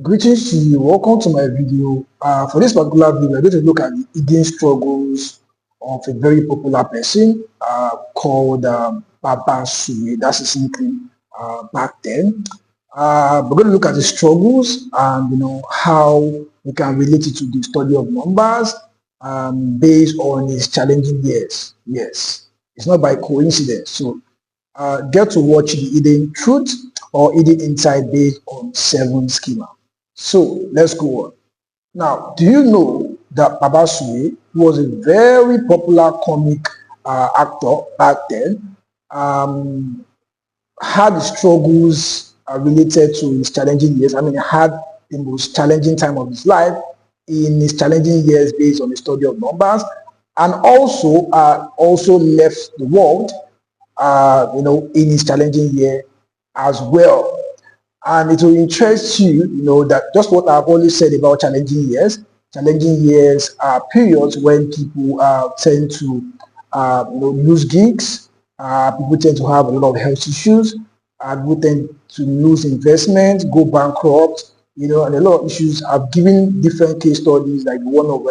Greetings to you. Welcome to my video. For this particular video, we're going to look at the hidden struggles of a very popular person called Baba Suwe. That's his nickname back then. We're going to look at the struggles and how we can relate it to the study of numbers based on his challenging years. Yes, it's not by coincidence. So get to watch the hidden truth or hidden insight based on 7 schema. So let's go on. Now, do you know that Baba Suwe was a very popular comic actor back then? Um, had struggles related to his challenging years. I mean, he had the most challenging time of his life in his challenging years based on the study of numbers, and also left the world, in his challenging year as well. And it will interest you, that just what I've always said about challenging years. Challenging years are periods when people tend to, lose gigs. People tend to have a lot of health issues. People tend to lose investment, go bankrupt, and a lot of issues. I've given different case studies, like one of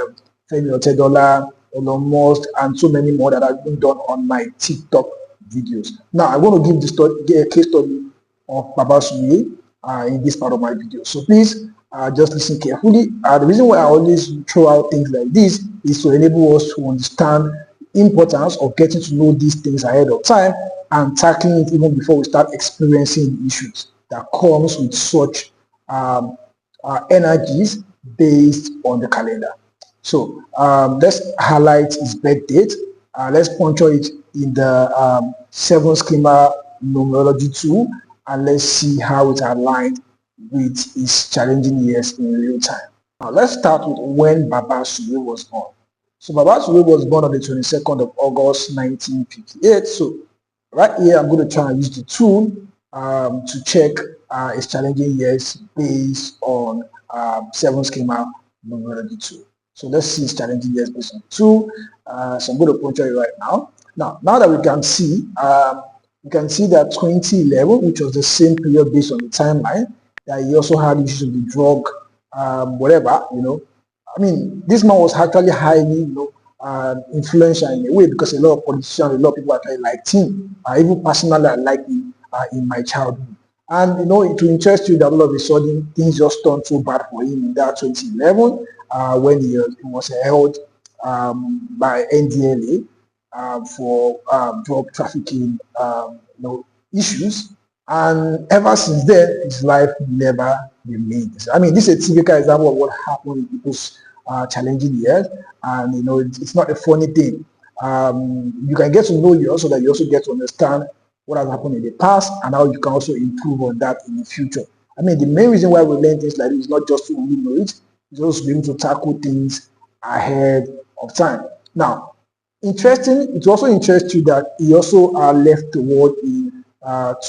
Femi Otedola, Elon Musk, and so many more that I've been done on my TikTok videos. Now, I want to give a case study of Baba Suwe in this part of my video. So please just listen carefully. The reason why I always throw out things like this is to enable us to understand the importance of getting to know these things ahead of time and tackling it even before we start experiencing the issues that comes with such energies based on the calendar. So let's highlight his birth date. Let's puncture it in the 7 schema numerology tool, and let's see how it aligned with his challenging years in real time. Now let's start with when Baba Suwe was born. So Baba Suwe was born on the 22nd of August 1958. So right here I'm going to try and use the tool to check his challenging years based on 7 schema numerology tool. So let's see his challenging years based on the tool. So I'm going to puncture it right now. Now that we can see, you can see that 2011, which was the same period based on the timeline, that he also had issues with the drug, whatever, I mean, this man was actually highly, influential in a way, because a lot of politicians, a lot of people actually liked him. Even personally, I liked him in my childhood. And, it will interest you that all of a sudden things just turned so bad for him in that 2011 when he was held by NDLEA for drug trafficking issues, and ever since then his life never remained. I mean, this is a typical example of what happened in people's challenging years, and it's not a funny thing. You can get to know you also, that you also get to understand what has happened in the past and how you can also improve on that in the future. I mean, the main reason why we learn things like this is not just to only know it, it's also to be able to tackle things ahead of time. Now, it also interests you that he also left the world in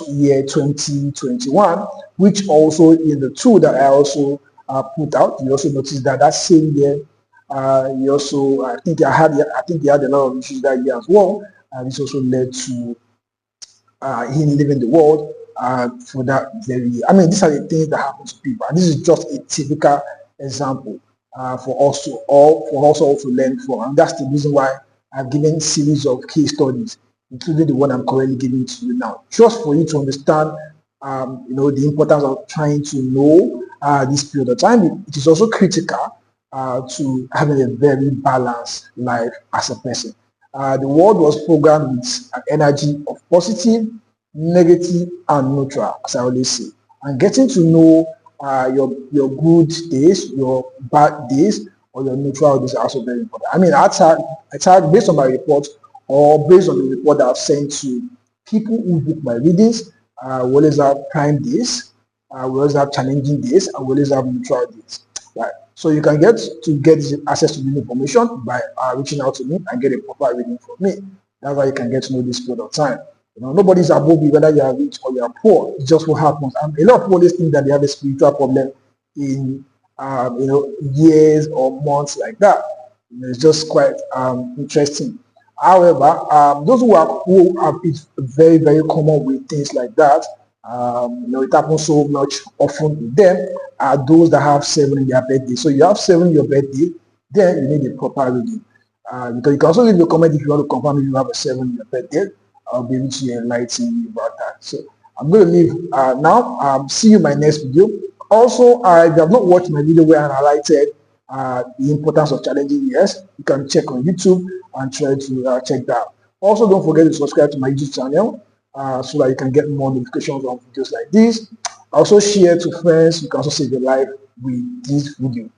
year 2021, which also is the tool that I also put out. You also notice that same year, he also, I think he had a lot of issues that year as well, and this also led to him leaving the world for that very year. I mean, these are the things that happen to people, and this is just a typical example for us to also learn from, and that's the reason why I've given series of case studies, including the one I'm currently giving to you now, just for you to understand, the importance of trying to know this period of time. It is also critical to having a very balanced life as a person. The world was programmed with an energy of positive, negative, and neutral, as I always say. And getting to know your good days, your bad days, or your neutral days are also very important. I mean, I tag based on my report, or based on the report that I've sent to people who book my readings. We always have prime days, we always have challenging days, and we always have neutral days. Right. So you can get access to the information by reaching out to me and get a proper reading from me. That's how you can get to know this period of time. Nobody's above you, whether you are rich or you are poor. It's just what happens. And a lot of people always think that they have a spiritual problem in years or months like that. It's just quite interesting. However, those who have it's very, very common with things like that. It happens so much often with them, are those that have 7 in their birthday. So you have 7 in your birthday, then you need a proper reading. Because you can also leave a comment if you want to confirm if you have a 7 in your birthday. I'll be able to enlighten you about that. So I'm going to leave now. See you in my next video. Also, if you have not watched my video where I highlighted the importance of challenging years, you can check on YouTube and try to check that out. Also, don't forget to subscribe to my YouTube channel so that you can get more notifications on videos like this. Also, share to friends. You can also save your life with this video.